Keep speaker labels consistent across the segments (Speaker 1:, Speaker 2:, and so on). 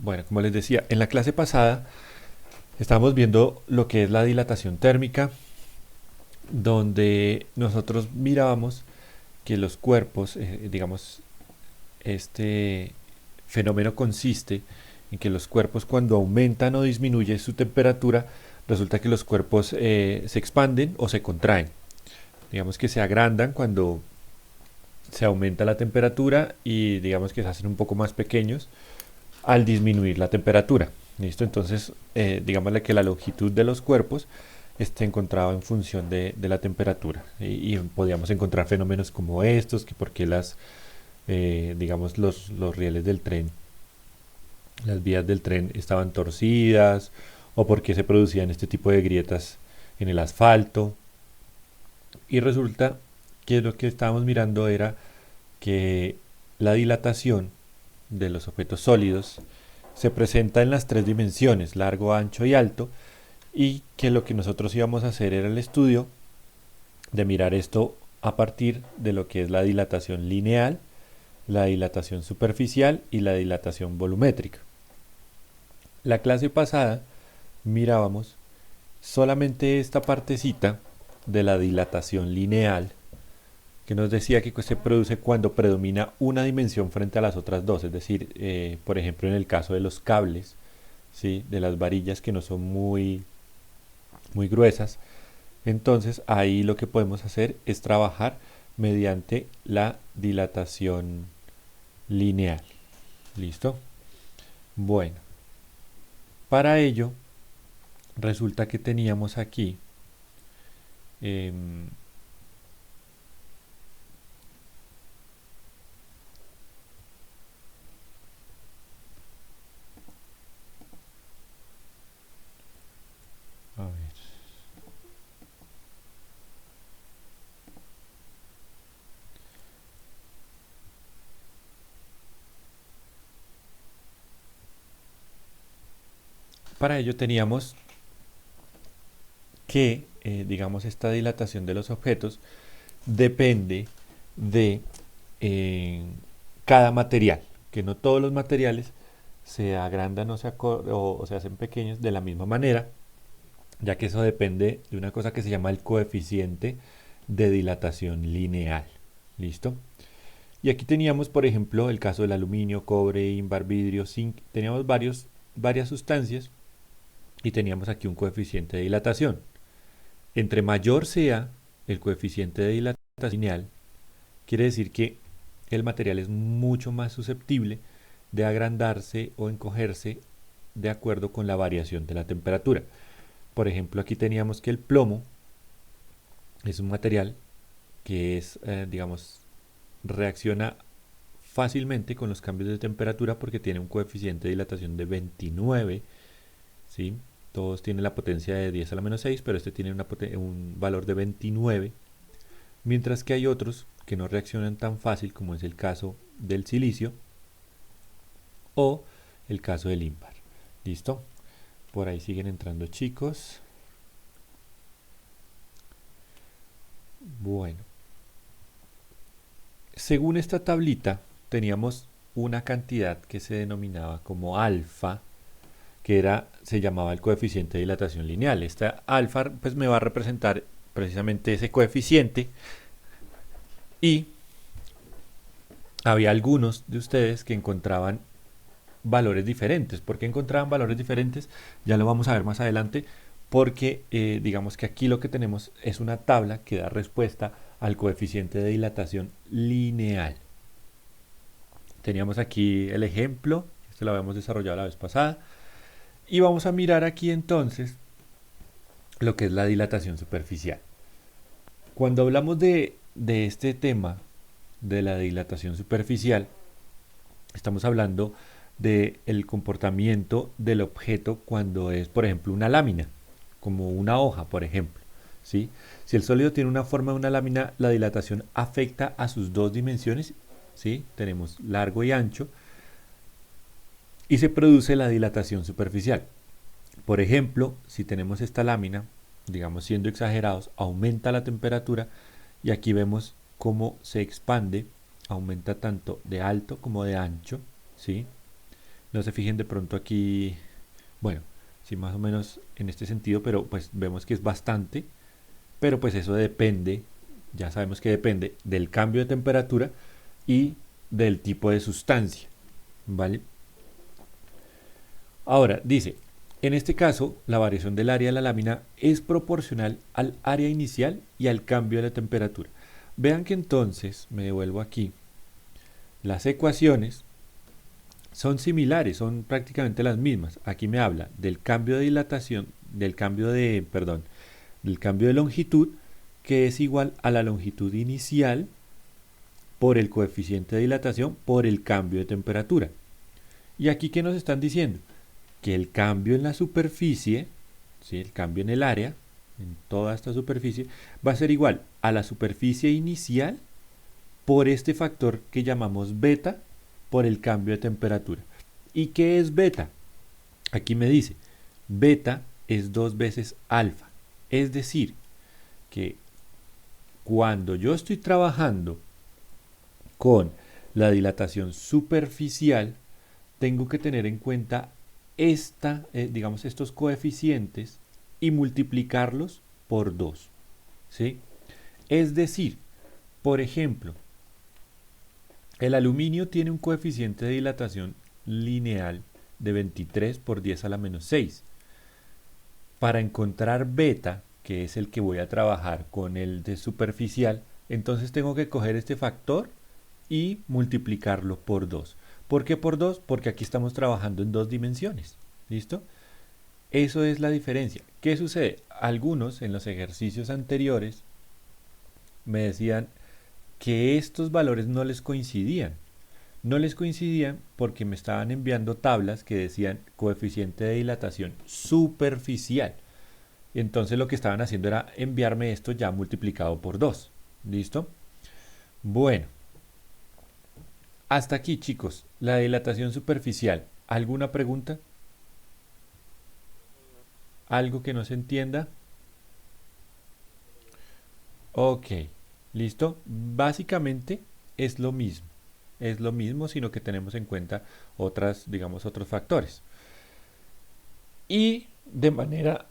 Speaker 1: Bueno, como les decía, en la clase pasada estábamos viendo lo que es la dilatación térmica, donde nosotros mirábamos que los cuerpos, digamos, este fenómeno consiste en que los cuerpos cuando aumentan o disminuye su temperatura, resulta que los cuerpos se expanden o se contraen. Digamos que se agrandan cuando se aumenta la temperatura y digamos que se hacen un poco más pequeños al disminuir la temperatura. ¿Listo? Entonces, digámosle que la longitud de los cuerpos esté encontrado en función de la temperatura. Y podríamos encontrar fenómenos como estos, que porque digamos, los rieles del tren, las vías del tren estaban torcidas, o porque se producían este tipo de grietas en el asfalto. Y resulta que lo que estábamos mirando era que la dilatación de los objetos sólidos se presenta en las tres dimensiones, largo, ancho y alto, y que lo que nosotros íbamos a hacer era el estudio de mirar esto a partir de lo que es la dilatación lineal, la dilatación superficial y la dilatación volumétrica. La clase pasada mirábamos solamente esta partecita de la dilatación lineal, que nos decía que se produce cuando predomina una dimensión frente a las otras dos, es decir, por ejemplo en el caso de los cables, ¿sí? De las varillas que no son muy gruesas, entonces ahí lo que podemos hacer es trabajar mediante la dilatación lineal. ¿Listo? Bueno, para ello resulta que teníamos aquí eh, a ver, para ello teníamos que, digamos, esta dilatación de los objetos depende de eh, cada material, que no todos los materiales se agrandan o se hacen pequeños de la misma manera, ya que eso depende de una cosa que se llama el coeficiente de dilatación lineal. ¿Listo? Y aquí teníamos, por ejemplo, el caso del aluminio, cobre, ímbar, vidrio, zinc. Teníamos varias sustancias y teníamos aquí un coeficiente de dilatación. Entre mayor sea el coeficiente de dilatación lineal, quiere decir que el material es mucho más susceptible de agrandarse o encogerse de acuerdo con la variación de la temperatura. Por ejemplo, aquí teníamos que el plomo es un material que digamos, reacciona fácilmente con los cambios de temperatura porque tiene un coeficiente de dilatación de 29, ¿sí? Todos tienen la potencia de 10 a la menos 6, pero este tiene un valor de 29, mientras que hay otros que no reaccionan tan fácil como es el caso del silicio o el caso del ímbar. ¿Listo? Por ahí siguen entrando chicos. Bueno, según esta tablita teníamos una cantidad que se denominaba como alfa, que se llamaba el coeficiente de dilatación lineal. Esta alfa pues me va a representar precisamente ese coeficiente, y había algunos de ustedes que encontraban valores diferentes. ¿Por qué encontraban valores diferentes? Ya lo vamos a ver más adelante, porque digamos que aquí lo que tenemos es una tabla que da respuesta al coeficiente de dilatación lineal. Teníamos aquí el ejemplo, este lo habíamos desarrollado la vez pasada, y vamos a mirar aquí entonces lo que es la dilatación superficial. Cuando hablamos de este tema de la dilatación superficial, estamos hablando del comportamiento del objeto cuando es, por ejemplo, una lámina, como una hoja, por ejemplo. ¿Sí? Si el sólido tiene una forma de una lámina, la dilatación afecta a sus dos dimensiones. ¿Sí? Tenemos largo y ancho, y se produce la dilatación superficial. Por ejemplo, si tenemos esta lámina, digamos siendo exagerados, aumenta la temperatura y aquí vemos cómo se expande, aumenta tanto de alto como de ancho, ¿sí? No se fijen de pronto aquí, bueno, sí más o menos en este sentido, pero pues vemos que es bastante, pero pues eso depende, ya sabemos que depende del cambio de temperatura y del tipo de sustancia, ¿vale? Ahora, dice, en este caso, la variación del área de la lámina es proporcional al área inicial y al cambio de la temperatura. Vean que entonces, me devuelvo aquí, las ecuaciones son similares, son prácticamente las mismas. Aquí me habla del cambio de dilatación, del cambio de longitud, que es igual a la longitud inicial por el coeficiente de dilatación por el cambio de temperatura. Y aquí, ¿qué nos están diciendo? Que el cambio en la superficie, ¿sí? El cambio en el área, en toda esta superficie, va a ser igual a la superficie inicial por este factor que llamamos beta por el cambio de temperatura. ¿Y qué es beta? Aquí me dice, beta es 2 veces alfa. Es decir, que cuando yo estoy trabajando con la dilatación superficial, tengo que tener en cuenta digamos, estos coeficientes y multiplicarlos por 2. ¿Sí? Es decir, por ejemplo, el aluminio tiene un coeficiente de dilatación lineal de 23 por 10 a la menos 6. Para encontrar beta, que es el que voy a trabajar con el de superficial, entonces tengo que coger este factor y multiplicarlo por 2. ¿Por qué por 2? Porque aquí estamos trabajando en dos dimensiones. ¿Listo? Eso es la diferencia. ¿Qué sucede? Algunos en los ejercicios anteriores me decían que estos valores no les coincidían. No les coincidían porque me estaban enviando tablas que decían coeficiente de dilatación superficial. Entonces lo que estaban haciendo era enviarme esto ya multiplicado por 2. ¿Listo? Bueno, hasta aquí, chicos, la dilatación superficial. ¿Alguna pregunta? ¿Algo que no se entienda? Ok, listo. Básicamente es lo mismo. Es lo mismo, sino que tenemos en cuenta digamos, otros factores. Y de manera,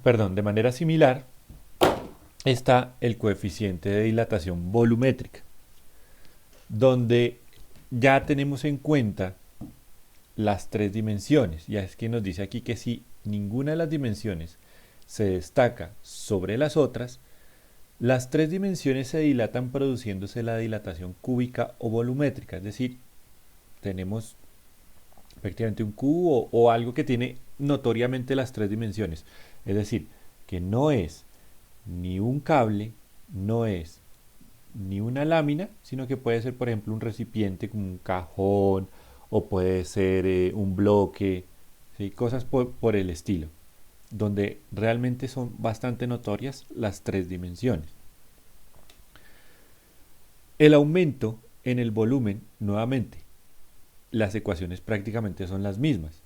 Speaker 1: perdón, de manera similar está el coeficiente de dilatación volumétrica, donde ya tenemos en cuenta las tres dimensiones. Ya es que nos dice aquí que si ninguna de las dimensiones se destaca sobre las otras, las tres dimensiones se dilatan produciéndose la dilatación cúbica o volumétrica. Es decir, tenemos efectivamente un cubo o algo que tiene notoriamente las tres dimensiones. Es decir, que no es ni un cable, no es ni una lámina, sino que puede ser, por ejemplo, un recipiente como un cajón o puede ser un bloque, ¿sí? Cosas por el estilo, donde realmente son bastante notorias las tres dimensiones. El aumento en el volumen, nuevamente, las ecuaciones prácticamente son las mismas.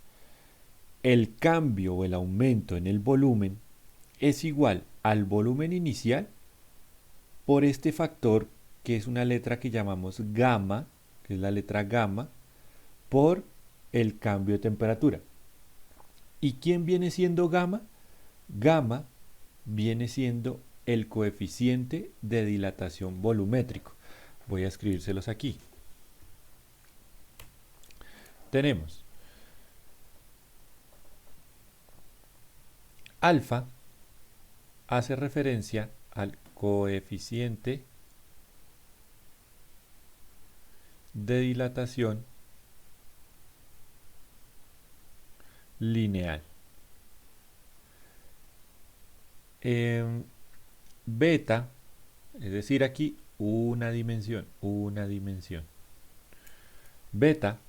Speaker 1: El cambio o el aumento en el volumen es igual al volumen inicial por este factor que es una letra que llamamos gamma, que es la letra gamma, por el cambio de temperatura. ¿Y quién viene siendo gamma? Gamma viene siendo el coeficiente de dilatación volumétrico. Voy a escribírselos aquí. Tenemos alfa hace referencia al coeficiente de dilatación lineal. Beta, es decir, aquí una dimensión. Beta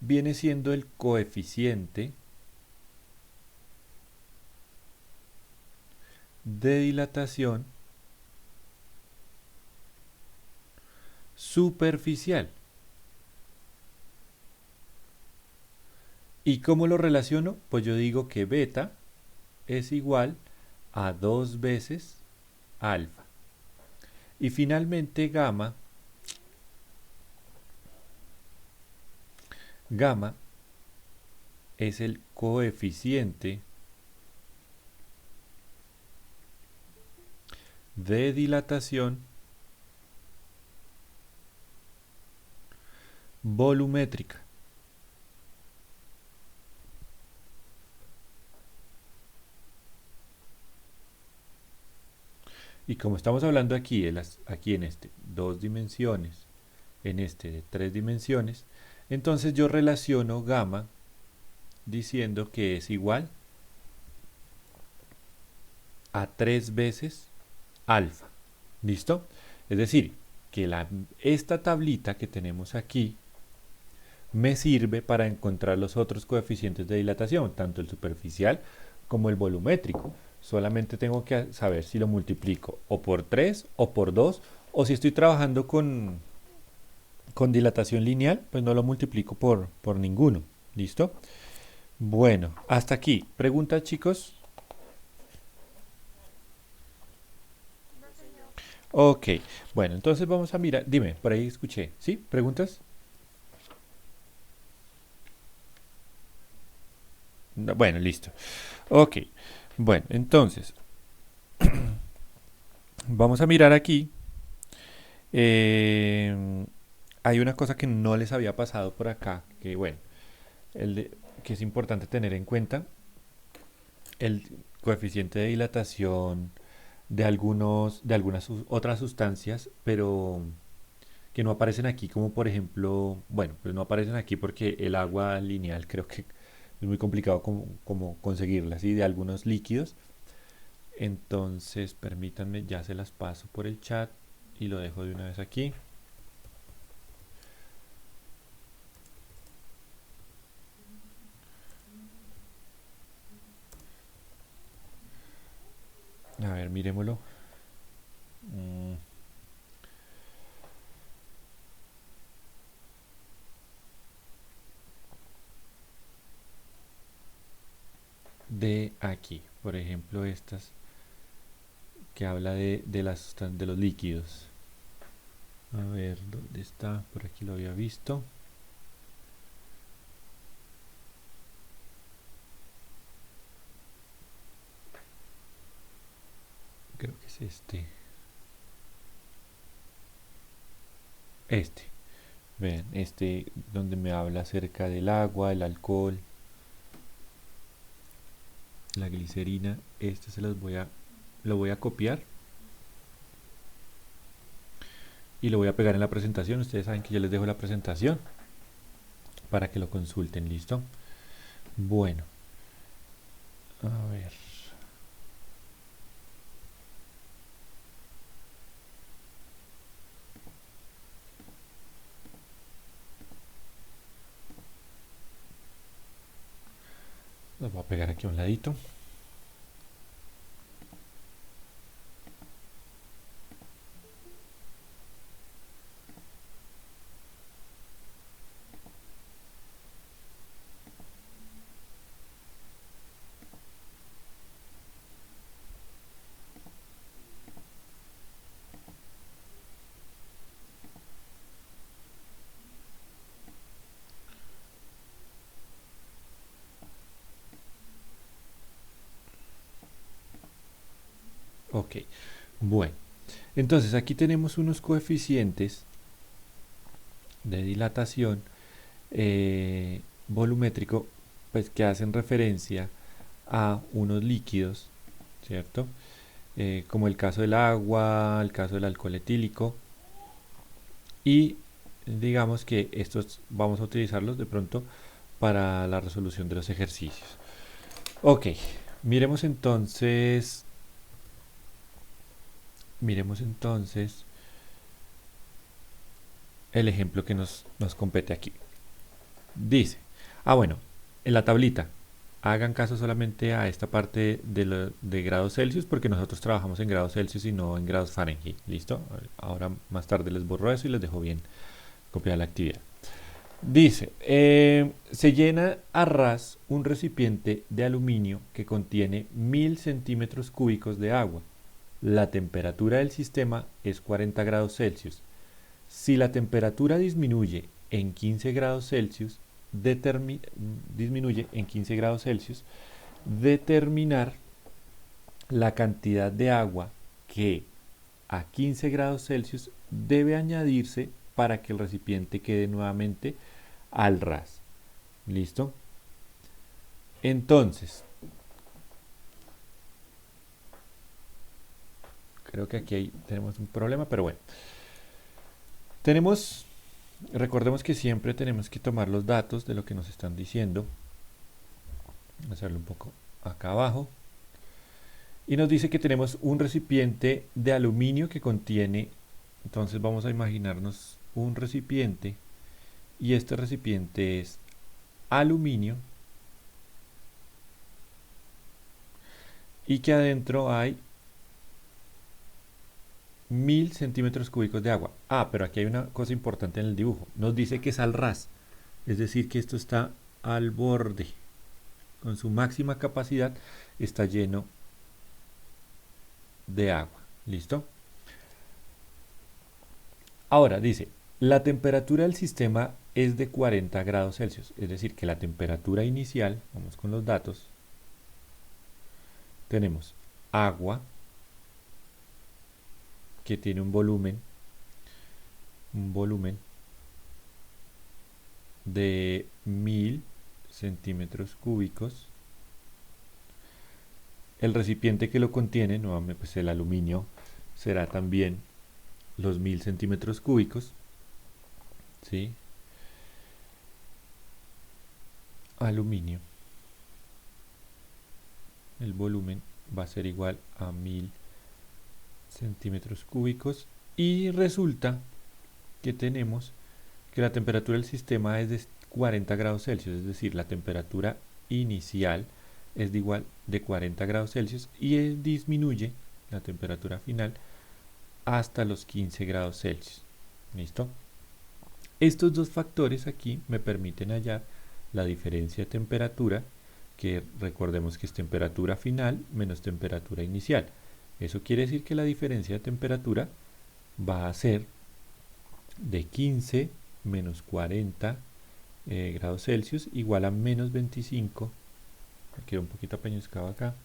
Speaker 1: viene siendo el coeficiente de dilatación superficial. ¿Y cómo lo relaciono? Pues yo digo que beta es igual a 2 veces alfa. Y finalmente gamma es el coeficiente de dilatación volumétrica. Y como estamos hablando aquí, aquí en este 2 dimensiones, en este de 3 dimensiones, entonces yo relaciono gamma diciendo que es igual a 3 veces alfa. ¿Listo? Es decir, que esta tablita que tenemos aquí me sirve para encontrar los otros coeficientes de dilatación, tanto el superficial como el volumétrico. Solamente tengo que saber si lo multiplico o por 3 o por 2, o si estoy trabajando con dilatación lineal, pues no lo multiplico por ninguno. ¿Listo? Bueno, hasta aquí. ¿Preguntas, chicos? Ok, bueno, entonces vamos a mirar. Dime, por ahí escuché. ¿Sí? ¿Preguntas? No, bueno, listo. Ok, bueno, entonces vamos a mirar aquí. Eh, Hay una cosa que no les había pasado por acá, que bueno, que es importante tener en cuenta, el coeficiente de dilatación de algunas otras sustancias, pero que no aparecen aquí, como por ejemplo, bueno, pues no aparecen aquí porque el agua lineal creo que es muy complicado como conseguirla, ¿sí? De algunos líquidos. Entonces, permítanme, ya se las paso por el chat y lo dejo de una vez aquí. A ver, miremoslo. Mm, De aquí, por ejemplo, estas que habla de los líquidos. A ver, ¿dónde está? Por aquí lo había visto. Creo que es este. Este. Vean, este donde me habla acerca del agua, el alcohol, la glicerina. Este lo voy a copiar y lo voy a pegar en la presentación. Ustedes saben que yo les dejo la presentación para que lo consulten, ¿listo? Bueno, a ver. Lo voy a pegar aquí a un ladito. Ok, bueno. Entonces aquí tenemos unos coeficientes de dilatación volumétrico, pues que hacen referencia a unos líquidos, ¿cierto? Como el caso del agua, el caso del alcohol etílico, y digamos que estos vamos a utilizarlos de pronto para la resolución de los ejercicios. Ok, miremos entonces, miremos entonces el ejemplo que nos compete aquí. Dice, bueno, en la tablita, hagan caso solamente a esta parte de grados Celsius porque nosotros trabajamos en grados Celsius y no en grados Fahrenheit. ¿Listo? Ahora más tarde les borro eso y les dejo bien copiada la actividad. Dice, se llena a ras un recipiente de aluminio que contiene 1000 centímetros cúbicos de agua. La temperatura del sistema es 40 grados Celsius. Si la temperatura disminuye en 15 grados Celsius, disminuye en 15 grados Celsius, determinar la cantidad de agua que a 15 grados Celsius debe añadirse para que el recipiente quede nuevamente al ras. ¿Listo? Entonces, creo que aquí tenemos un problema, pero bueno. Recordemos que siempre tenemos que tomar los datos de lo que nos están diciendo. Vamos a hacerlo un poco acá abajo. Y nos dice que tenemos un recipiente de aluminio que contiene, entonces vamos a imaginarnos un recipiente, y este recipiente es aluminio, y que adentro hay 1000 centímetros cúbicos de agua. Pero aquí hay una cosa importante en el dibujo. Nos dice que es al ras, es decir, que esto está al borde. Con su máxima capacidad está lleno de agua. ¿Listo? Ahora dice, la temperatura del sistema es de 40 grados Celsius. Es decir, que la temperatura inicial, vamos con los datos, tenemos agua que tiene un volumen de 1000 centímetros cúbicos. El recipiente que lo contiene, nuevamente pues el aluminio, será también los 1000 centímetros cúbicos. ¿Sí? Aluminio. El volumen va a ser igual a 1000 centímetros cúbicos, y resulta que tenemos que la temperatura del sistema es de 40 grados Celsius, es decir, la temperatura inicial es de igual de 40 grados Celsius y disminuye la temperatura final hasta los 15 grados Celsius. ¿Listo? Estos dos factores aquí me permiten hallar la diferencia de temperatura, que recordemos que es temperatura final menos temperatura inicial. Eso quiere decir que la diferencia de temperatura va a ser de 15 menos 40 grados Celsius igual a menos 25. Me quedo un poquito apeñuscado acá.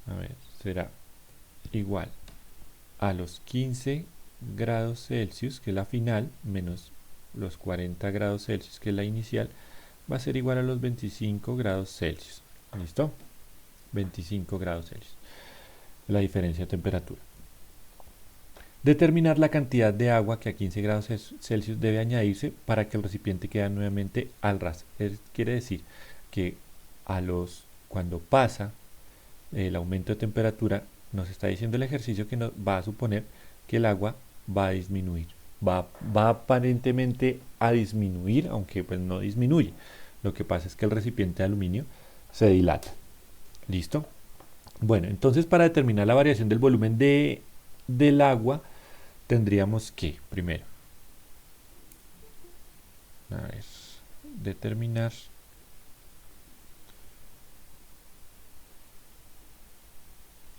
Speaker 1: A ver, será igual a los 15 grados Celsius, que es la final, menos los 40 grados Celsius, que es la inicial, va a ser igual a los 25 grados Celsius. ¿Listo? 25 grados Celsius. La diferencia de temperatura. Determinar la cantidad de agua que a 15 grados Celsius debe añadirse para que el recipiente quede nuevamente al ras. Quiere decir que cuando pasa el aumento de temperatura, nos está diciendo el ejercicio que nos va a suponer que el agua va a disminuir. Va aparentemente a disminuir, aunque pues no disminuye. Lo que pasa es que el recipiente de aluminio se dilata. ¿Listo? Bueno, entonces para determinar la variación del volumen del agua, tendríamos que, primero, determinar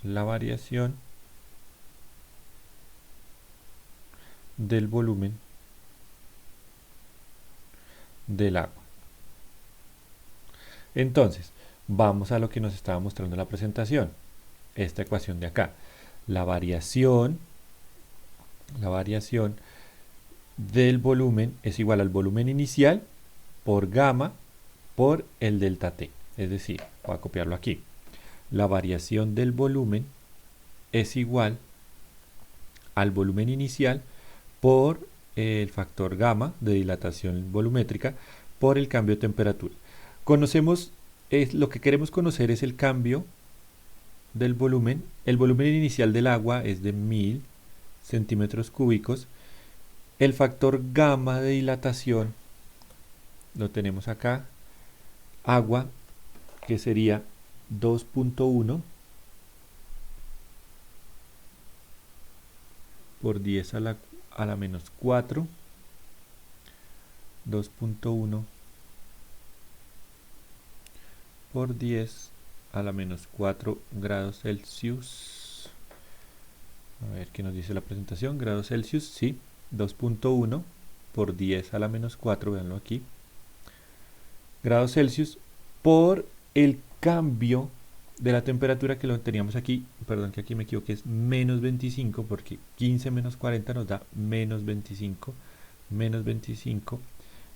Speaker 1: la variación del volumen del agua. Entonces, vamos a lo que nos estaba mostrando en la presentación, esta ecuación de acá. La variación del volumen es igual al volumen inicial por gamma por el delta T. Es decir, voy a copiarlo aquí. La variación del volumen es igual al volumen inicial por el factor gamma de dilatación volumétrica por el cambio de temperatura. Lo que queremos conocer es el cambio del volumen. El volumen inicial del agua es de 1000 centímetros cúbicos. El factor gamma de dilatación lo tenemos acá. Agua, que sería 2.1 por 10 a la menos 4. 2.1 por 10 a la menos 4 grados Celsius. A ver qué nos dice la presentación. Grados Celsius, sí. 2.1 por 10 a la menos 4, véanlo aquí. grados Celsius por el cambio de la temperatura que lo teníamos aquí, perdón que aquí me equivoqué, es menos 25 porque 15 menos 40 nos da menos 25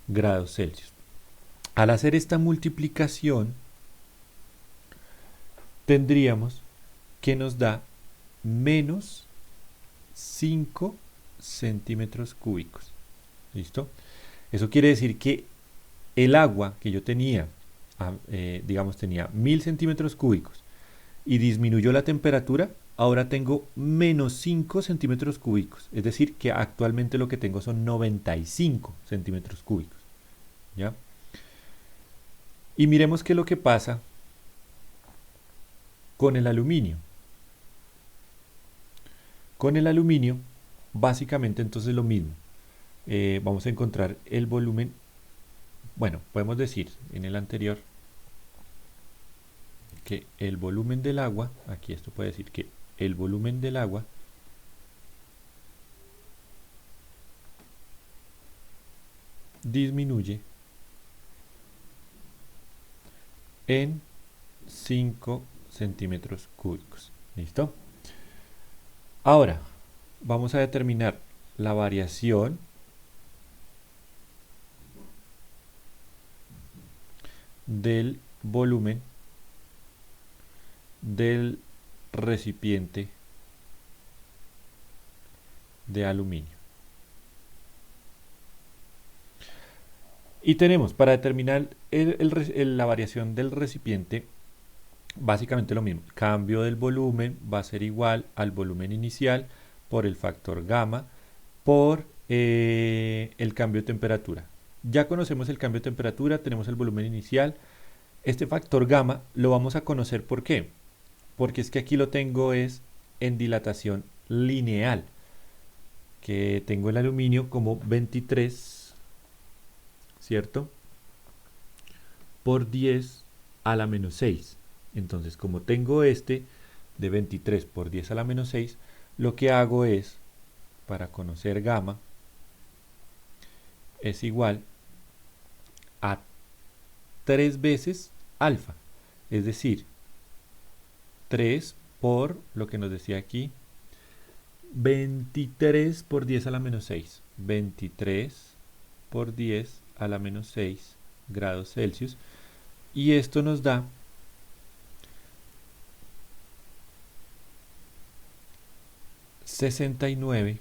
Speaker 1: grados Celsius. Al hacer esta multiplicación tendríamos que nos da menos 5 centímetros cúbicos. ¿Listo? Eso quiere decir que el agua que yo tenía, digamos, tenía 1000 centímetros cúbicos y disminuyó la temperatura, ahora tengo menos 5 centímetros cúbicos. Es decir, que actualmente lo que tengo son 95 centímetros cúbicos. ¿Ya? Y miremos qué es lo que pasa con el aluminio. Con el aluminio, básicamente entonces lo mismo. Vamos a encontrar el volumen. Bueno, podemos decir en el anterior que el volumen del agua, aquí esto puede decir que el volumen del agua disminuye en 5 centímetros cúbicos. ¿Listo? Ahora, vamos a determinar la variación del volumen del recipiente de aluminio. Y tenemos para determinar la variación del recipiente básicamente lo mismo. Cambio del volumen va a ser igual al volumen inicial por el factor gamma por el cambio de temperatura. Ya conocemos el cambio de temperatura, tenemos el volumen inicial. Este factor gamma lo vamos a conocer ¿por qué? Porque es que aquí lo tengo es en dilatación lineal, que tengo el aluminio como 23, ¿cierto? Por 10 a la menos 6. Entonces, como tengo este de 23 por 10 a la menos 6, lo que hago es, para conocer gamma, es igual a 3 veces alfa. Es decir, 3 por lo que nos decía aquí, 23 por 10 a la menos 6. 23 por 10 a la menos 6 grados Celsius. Y esto nos da 69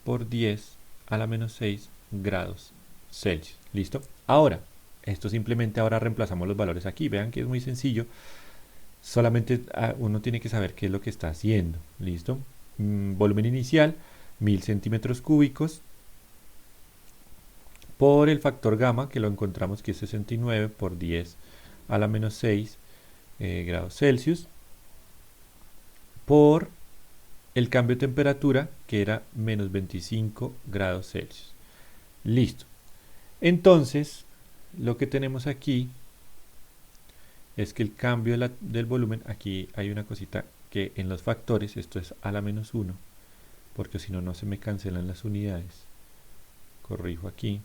Speaker 1: por 10 a la menos 6 grados Celsius. ¿Listo? Ahora, esto simplemente ahora reemplazamos los valores aquí. Vean que es muy sencillo. Solamente uno tiene que saber qué es lo que está haciendo. ¿Listo? Volumen inicial, 1000 centímetros cúbicos por el factor gamma, que lo encontramos que es 69 por 10 a la menos 6 grados Celsius, por el cambio de temperatura, que era menos 25 grados Celsius. Listo. Entonces, lo que tenemos aquí es que el cambio del volumen, aquí hay una cosita que en los factores, esto es a la menos 1, porque si no, no se me cancelan las unidades. Corrijo aquí.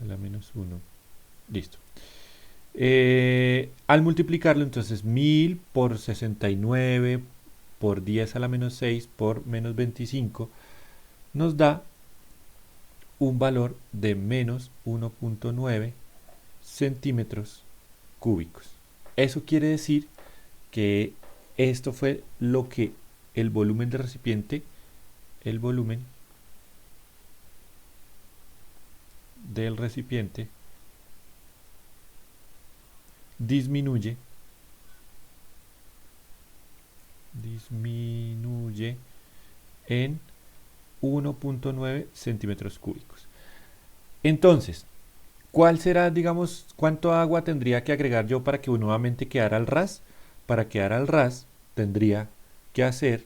Speaker 1: A la menos 1. Listo. Al multiplicarlo, entonces 1000 por 69 por 10 a la menos 6 por menos 25 nos da un valor de menos 1.9 centímetros cúbicos. Eso quiere decir que esto fue lo que el volumen del recipiente, el volumen del recipiente disminuye en 1.9 centímetros cúbicos. Entonces, ¿cuál será, digamos, cuánto agua tendría que agregar yo para que nuevamente quedara al ras? Para quedar al ras tendría que hacer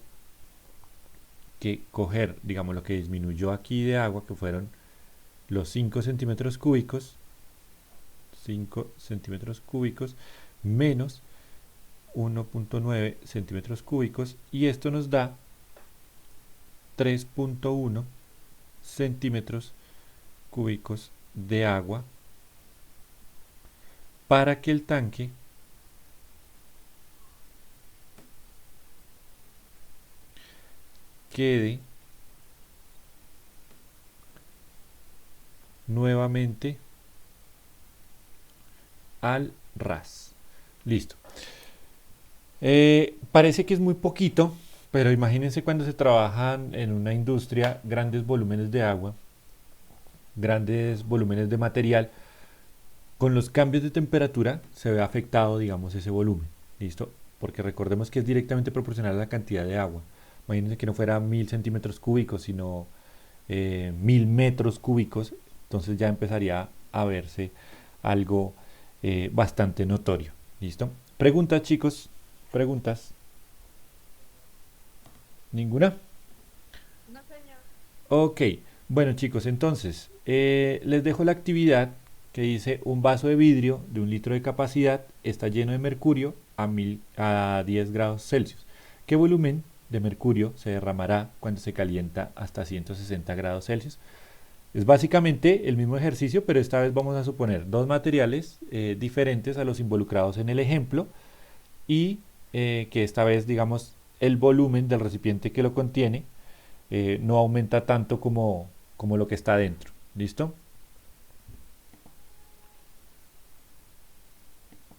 Speaker 1: que coger, digamos, lo que disminuyó aquí de agua, que fueron los 5 centímetros cúbicos, 5 centímetros cúbicos menos 1.9 centímetros cúbicos, y esto nos da 3.1 centímetros cúbicos de agua para que el tanque quede nuevamente al ras. Listo. Parece que es muy poquito, pero imagínense cuando se trabajan en una industria grandes volúmenes de agua, grandes volúmenes de material, con los cambios de temperatura se ve afectado, digamos, ese volumen. ¿Listo? Porque recordemos que es directamente proporcional a la cantidad de agua. Imagínense que no fuera 1000 cm3, sino 1000 metros cúbicos, entonces ya empezaría a verse algo bastante notorio. ¿Listo? Preguntas, chicos, preguntas. ¿Ninguna?
Speaker 2: No, señor.
Speaker 1: Ok, bueno chicos, entonces les dejo la actividad que dice un vaso de vidrio de 1 litro de capacidad está lleno de mercurio a 10 grados Celsius. ¿Qué volumen de mercurio se derramará cuando se calienta hasta 160 grados Celsius? Es básicamente el mismo ejercicio, pero esta vez vamos a suponer dos materiales diferentes a los involucrados en el ejemplo y que esta vez, digamos, el volumen del recipiente que lo contiene no aumenta tanto como lo que está dentro. ¿Listo?